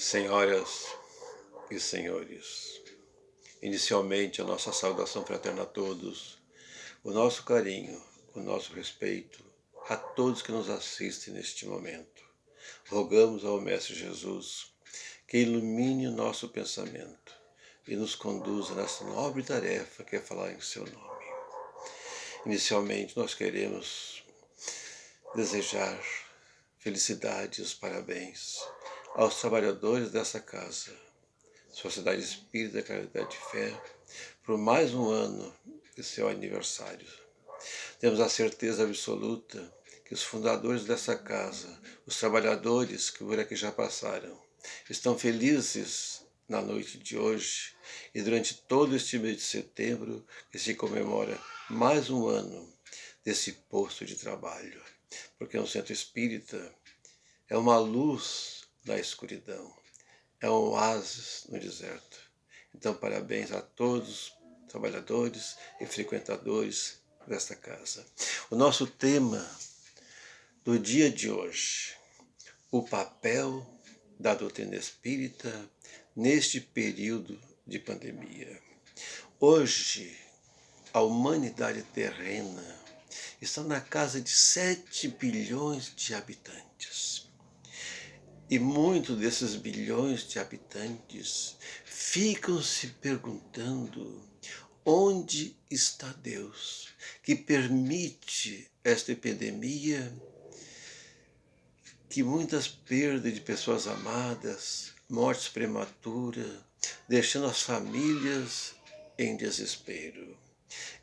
Senhoras e senhores, inicialmente a nossa saudação fraterna a todos, o nosso carinho, o nosso respeito a todos que nos assistem neste momento. Rogamos ao Mestre Jesus que ilumine o nosso pensamento e nos conduza nessa nobre tarefa que é falar em seu nome. Inicialmente nós queremos desejar felicidades, parabéns aos trabalhadores dessa casa, Sociedade Espírita Caridade e Fé, por mais um ano de seu aniversário. Temos a certeza absoluta que os fundadores dessa casa, os trabalhadores que por aqui já passaram, estão felizes na noite de hoje e durante todo este mês de setembro que se comemora mais um ano desse posto de trabalho. Porque um centro espírita é uma luz na escuridão, é um oásis no deserto. Então, parabéns a todos os trabalhadores e frequentadores desta casa. O nosso tema do dia de hoje, o papel da doutrina espírita neste período de pandemia. Hoje, a humanidade terrena está na casa de 7 bilhões de habitantes. E muitos desses bilhões de habitantes ficam se perguntando onde está Deus, que permite esta epidemia, que muitas perdas de pessoas amadas, mortes prematuras, deixando as famílias em desespero.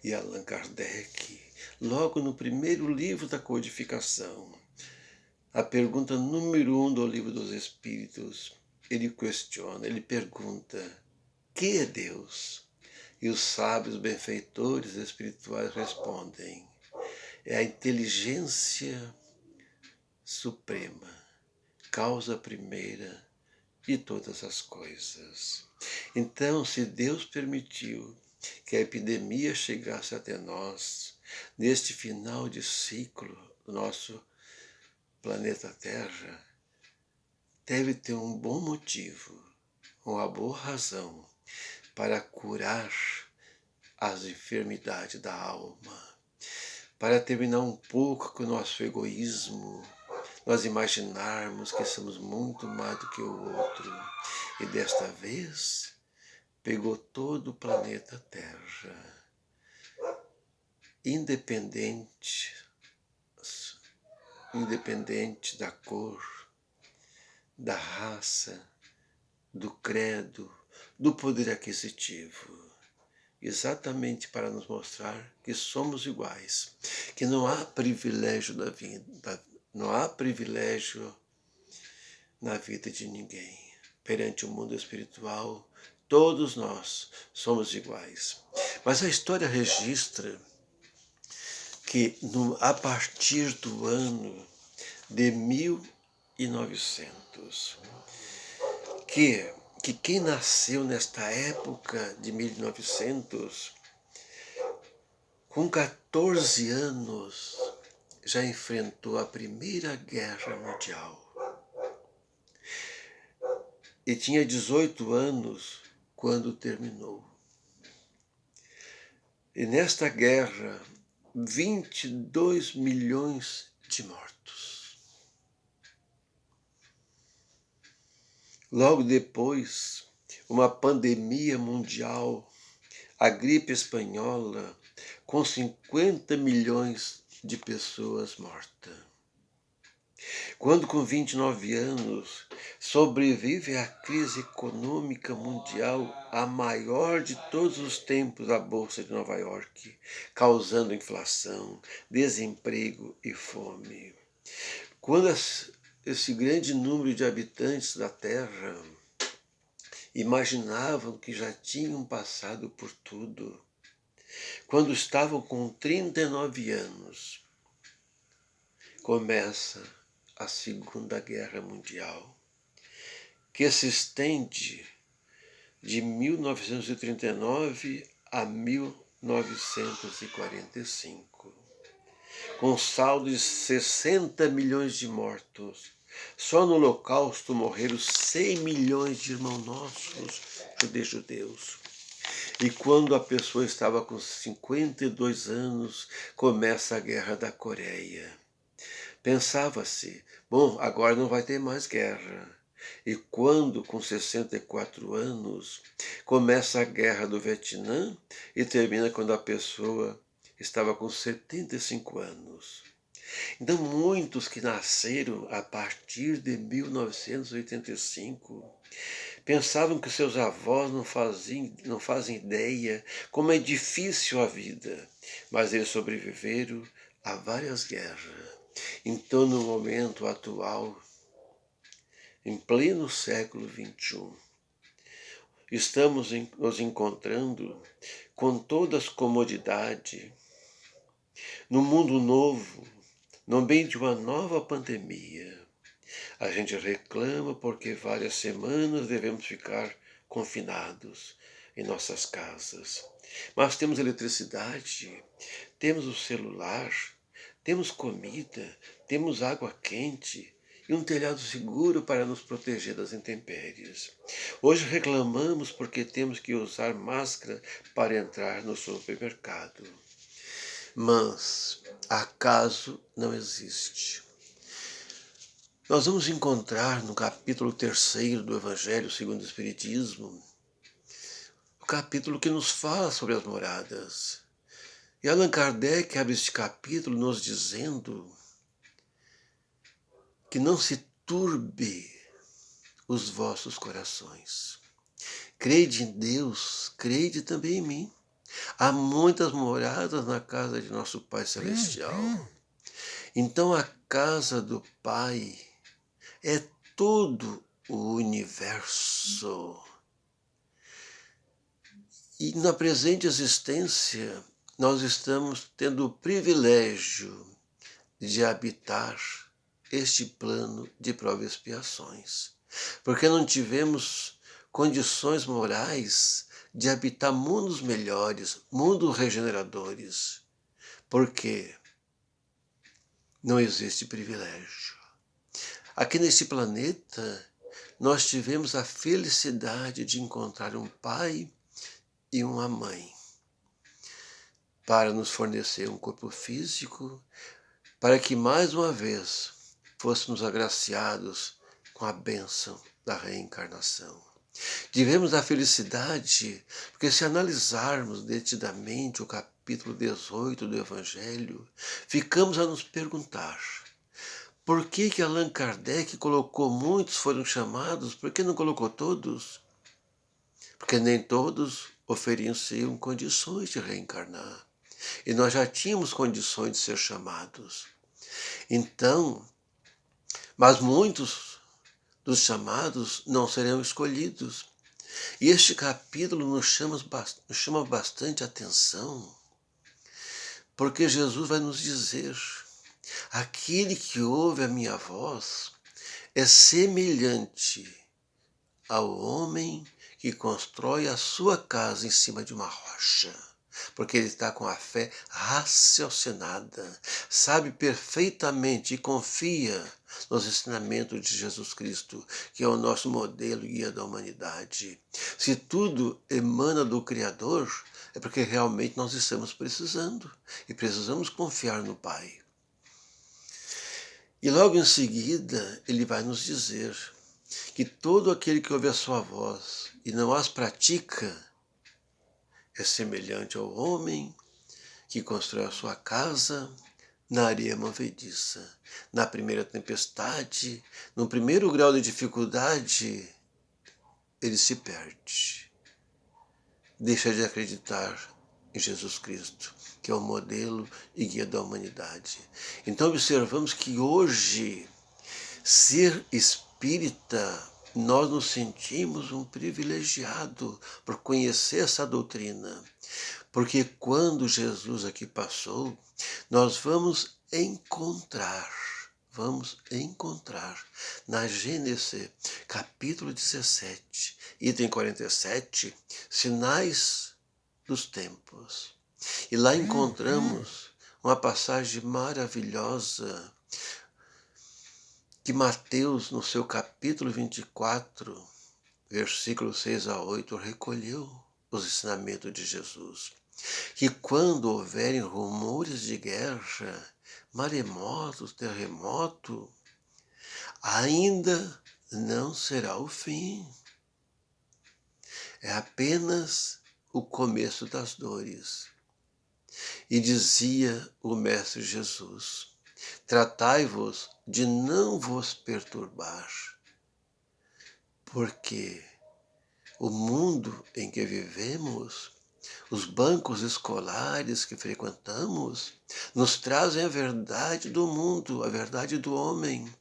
E Allan Kardec, logo no primeiro livro da codificação, a pergunta número 1 do Livro dos Espíritos, ele questiona, ele pergunta, que é Deus? E os sábios benfeitores espirituais respondem, é a inteligência suprema, causa primeira de todas as coisas. Então, se Deus permitiu que a epidemia chegasse até nós, neste final de ciclo do nosso planeta Terra, deve ter um bom motivo, uma boa razão para curar as enfermidades da alma, para terminar um pouco com o nosso egoísmo, nós imaginarmos que somos muito mais do que o outro. E desta vez, pegou todo o planeta Terra, independente da cor, da raça, do credo, do poder aquisitivo, exatamente para nos mostrar que somos iguais, que não há privilégio na vida, não há privilégio na vida de ninguém. Perante o mundo espiritual, todos nós somos iguais. Mas a história registra que a partir do ano de 1900, que quem nasceu nesta época de 1900, com 14 anos, já enfrentou a Primeira Guerra Mundial. E tinha 18 anos quando terminou. E nesta guerra, 22 milhões de mortos. Logo depois, uma pandemia mundial, a gripe espanhola, com 50 milhões de pessoas mortas. Quando com 29 anos sobrevive à crise econômica mundial, a maior de todos os tempos, a Bolsa de Nova York, causando inflação, desemprego e fome. Quando esse grande número de habitantes da Terra imaginavam que já tinham passado por tudo, quando estavam com 39 anos, começa a Segunda Guerra Mundial, que se estende de 1939 a 1945, com saldo de 60 milhões de mortos, Só no Holocausto morreram 100 milhões de irmãos nossos, judeus. E quando a pessoa estava com 52 anos, começa a Guerra da Coreia. Pensava-se, bom, agora não vai ter mais guerra. E quando, com 64 anos, começa a Guerra do Vietnã e termina quando a pessoa estava com 75 anos. Então, muitos que nasceram a partir de 1985 pensavam que seus avós não fazem ideia como é difícil a vida, mas eles sobreviveram a várias guerras. Então, no momento atual, em pleno século XXI, estamos nos encontrando com todas as comodidades, no mundo novo, no meio de uma nova pandemia. A gente reclama porque várias semanas devemos ficar confinados em nossas casas. Mas temos eletricidade, temos o celular, temos comida, temos água quente e um telhado seguro para nos proteger das intempéries. Hoje reclamamos porque temos que usar máscara para entrar no supermercado. Mas acaso não existe. Nós vamos encontrar no capítulo 3 do Evangelho segundo o Espiritismo, o capítulo que nos fala sobre as moradas. E Allan Kardec abre este capítulo nos dizendo que não se turbe os vossos corações. Crede em Deus, crede também em mim. Há muitas moradas na casa de nosso Pai Celestial. Então a casa do Pai é todo o universo. E na presente existência, nós estamos tendo o privilégio de habitar este plano de provas e expiações, porque não tivemos condições morais de habitar mundos melhores, mundos regeneradores, porque não existe privilégio. Aqui neste planeta, nós tivemos a felicidade de encontrar um pai e uma mãe para nos fornecer um corpo físico, para que mais uma vez fôssemos agraciados com a bênção da reencarnação. Tivemos a felicidade, porque se analisarmos detidamente o capítulo 18 do Evangelho, ficamos a nos perguntar: por que Allan Kardec colocou muitos foram chamados, por que não colocou todos? Porque nem todos ofereciam condições de reencarnar. E nós já tínhamos condições de ser chamados. Então, mas muitos dos chamados não serão escolhidos. E este capítulo nos chama bastante atenção, porque Jesus vai nos dizer: aquele que ouve a minha voz é semelhante ao homem que constrói a sua casa em cima de uma rocha, porque ele está com a fé raciocinada, sabe perfeitamente e confia nos ensinamentos de Jesus Cristo, que é o nosso modelo e guia da humanidade. Se tudo emana do Criador, é porque realmente nós estamos precisando, e precisamos confiar no Pai. E logo em seguida, ele vai nos dizer que todo aquele que ouve a sua voz e não as pratica é semelhante ao homem que constrói a sua casa na areia movediça. Na primeira tempestade, no primeiro grau de dificuldade, ele se perde. Deixa de acreditar em Jesus Cristo, que é o modelo e guia da humanidade. Então observamos que hoje, ser espírita, nós nos sentimos um privilegiado por conhecer essa doutrina. Porque quando Jesus aqui passou, nós vamos encontrar na Gênesis, capítulo 17, item 47, sinais dos tempos. E lá encontramos uma passagem maravilhosa, que Mateus, no seu capítulo 24, versículos 6 a 8, recolheu os ensinamentos de Jesus. Que quando houverem rumores de guerra, maremotos, terremoto, ainda não será o fim. É apenas o começo das dores. E dizia o Mestre Jesus: tratai-vos de não vos perturbar, porque o mundo em que vivemos, os bancos escolares que frequentamos, nos trazem a verdade do mundo, a verdade do homem,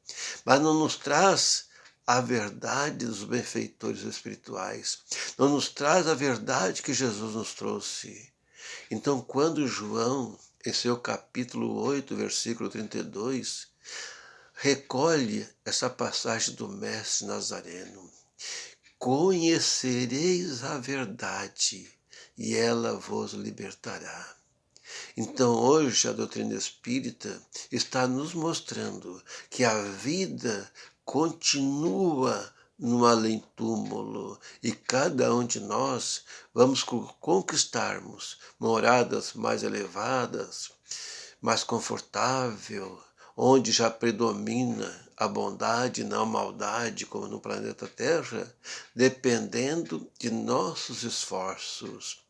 mas não nos traz a verdade dos benfeitores espirituais, não nos traz a verdade que Jesus nos trouxe. Então, quando João, em seu capítulo 8, versículo 32, recolhe essa passagem do Mestre Nazareno: conhecereis a verdade e ela vos libertará. Então, hoje, a doutrina espírita está nos mostrando que a vida continua no além-túmulo e cada um de nós vamos conquistarmos moradas mais elevadas, mais confortável, onde já predomina a bondade e não a maldade, como no planeta Terra, dependendo de nossos esforços.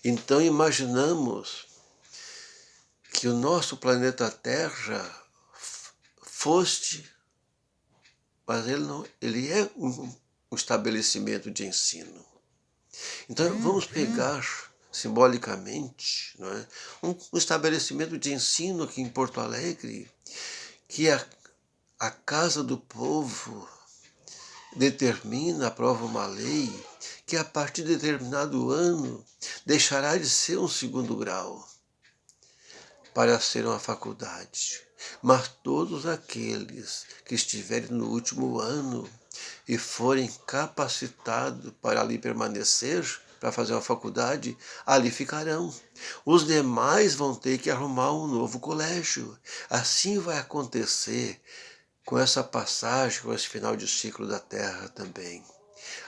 Então imaginamos que o nosso planeta Terra fosse, mas ele é um estabelecimento de ensino. Então vamos pegar simbolicamente, não é, um estabelecimento de ensino aqui em Porto Alegre, que a Casa do Povo determina, aprova uma lei, que a partir de determinado ano deixará de ser um segundo grau para ser uma faculdade. Mas todos aqueles que estiverem no último ano e forem capacitados para ali permanecer, para fazer uma faculdade, ali ficarão. Os demais vão ter que arrumar um novo colégio. Assim vai acontecer com essa passagem, com esse final de ciclo da Terra também.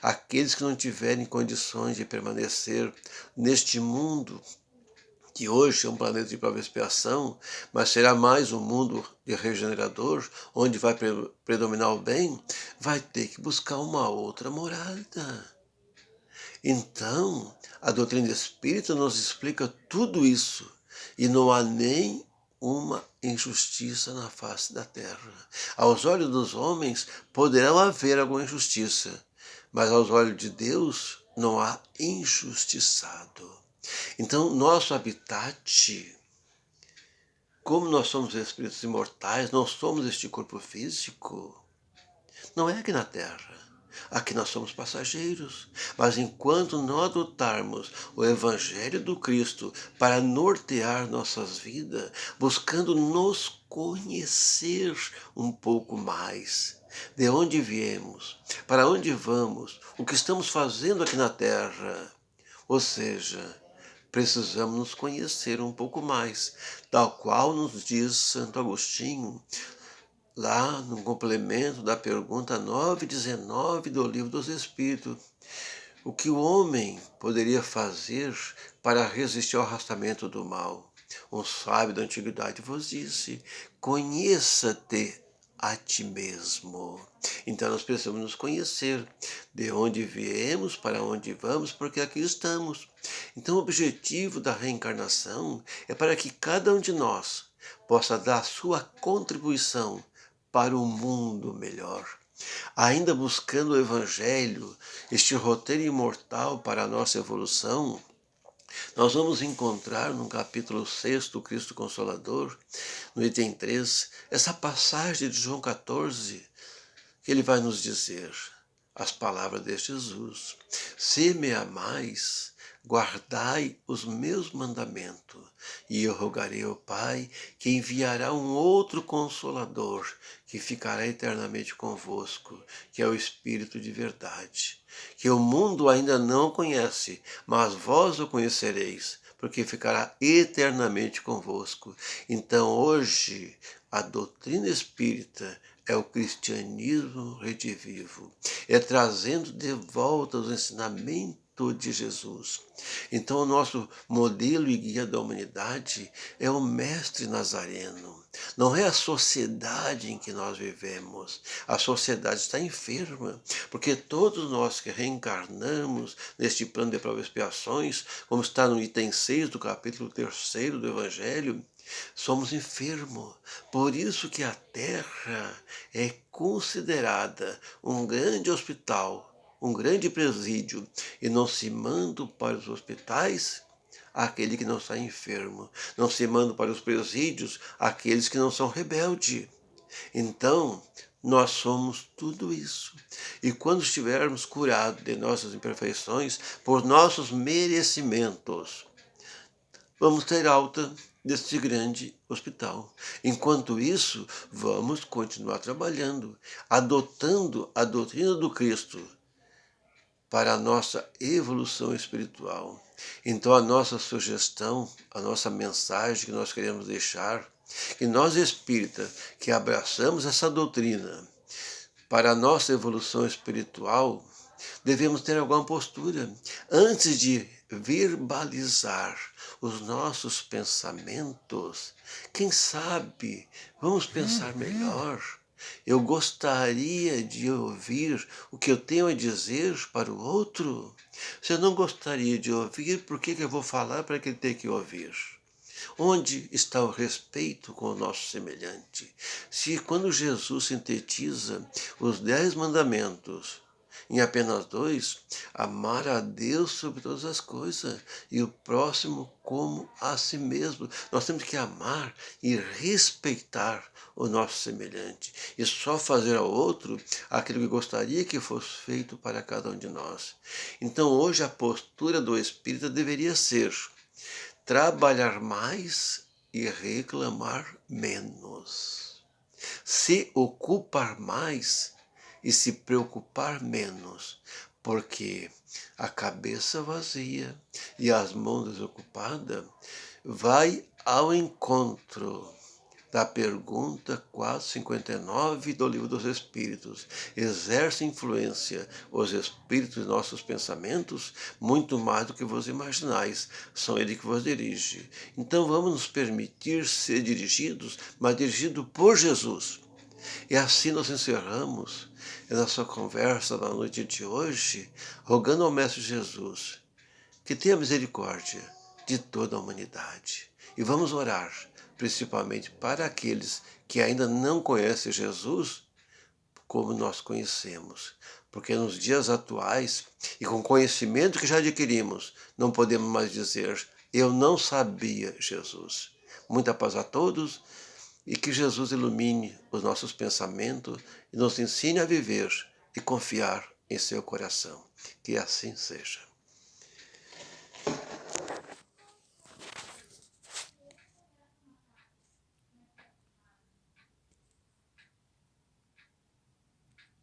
Aqueles que não tiverem condições de permanecer neste mundo, que hoje é um planeta de prova e expiação, mas será mais um mundo de regenerador, onde vai predominar o bem, vai ter que buscar uma outra morada. Então, a doutrina espírita nos explica tudo isso, e não há nem uma injustiça na face da terra. Aos olhos dos homens poderão haver alguma injustiça, mas aos olhos de Deus não há injustiçado. Então, nosso habitat, como nós somos espíritos imortais, não somos este corpo físico, não é aqui na Terra. Aqui nós somos passageiros, mas enquanto não adotarmos o Evangelho do Cristo para nortear nossas vidas, buscando nos conhecer um pouco mais, de onde viemos, para onde vamos, o que estamos fazendo aqui na Terra, ou seja, precisamos nos conhecer um pouco mais, tal qual nos diz Santo Agostinho, lá no complemento da pergunta 919 do Livro dos Espíritos, o que o homem poderia fazer para resistir ao arrastamento do mal? Um sábio da antiguidade vos disse: conheça-te a ti mesmo. Então nós precisamos nos conhecer, de onde viemos, para onde vamos, porque aqui estamos. Então o objetivo da reencarnação é para que cada um de nós possa dar a sua contribuição para um mundo melhor. Ainda buscando o Evangelho, este roteiro imortal para a nossa evolução, nós vamos encontrar no capítulo 6 do Cristo Consolador, no item 3, essa passagem de João 14, que ele vai nos dizer as palavras de Jesus: se me amais, guardai os meus mandamentos, e eu rogarei ao Pai que enviará um outro Consolador, que ficará eternamente convosco, que é o Espírito de verdade, que o mundo ainda não conhece, mas vós o conhecereis, porque ficará eternamente convosco. Então hoje a doutrina espírita é o cristianismo redivivo, é trazendo de volta os ensinamentos de Jesus. Então, o nosso modelo e guia da humanidade é o Mestre Nazareno. Não é a sociedade em que nós vivemos. A sociedade está enferma, porque todos nós que reencarnamos neste plano de provas e expiações, como está no item 6 do capítulo 3º do Evangelho, somos enfermos. Por isso que a Terra é considerada um grande hospital, um grande presídio, e não se manda para os hospitais aquele que não está enfermo, não se manda para os presídios aqueles que não são rebeldes. Então, nós somos tudo isso. E quando estivermos curados de nossas imperfeições, por nossos merecimentos, vamos ter alta deste grande hospital. Enquanto isso, vamos continuar trabalhando, adotando a doutrina do Cristo para a nossa evolução espiritual. Então, a nossa sugestão, a nossa mensagem que nós queremos deixar, que nós espíritas que abraçamos essa doutrina para a nossa evolução espiritual, devemos ter alguma postura antes de verbalizar os nossos pensamentos. Quem sabe vamos pensar melhor. Eu gostaria de ouvir o que eu tenho a dizer para o outro. Se eu não gostaria de ouvir, por que eu vou falar para que ele tenha que ouvir? Onde está o respeito com o nosso semelhante? Se quando Jesus sintetiza os 10 mandamentos em apenas 2, amar a Deus sobre todas as coisas e o próximo como a si mesmo. Nós temos que amar e respeitar o nosso semelhante e só fazer ao outro aquilo que gostaria que fosse feito para cada um de nós. Então hoje a postura do espírita deveria ser trabalhar mais e reclamar menos. Se ocupar mais e se preocupar menos, porque a cabeça vazia e as mãos desocupadas vai ao encontro da pergunta 459 do Livro dos Espíritos. Exerce influência os espíritos de nossos pensamentos muito mais do que vos imaginais. São eles que vos dirigem. Então vamos nos permitir ser dirigidos, mas dirigidos por Jesus. E assim nós encerramos a nossa conversa na noite de hoje, rogando ao Mestre Jesus que tenha misericórdia de toda a humanidade. E vamos orar, principalmente para aqueles que ainda não conhecem Jesus como nós conhecemos. Porque nos dias atuais, e com o conhecimento que já adquirimos, não podemos mais dizer, eu não sabia Jesus. Muita paz a todos e que Jesus ilumine os nossos pensamentos e nos ensine a viver e confiar em seu coração. Que assim seja.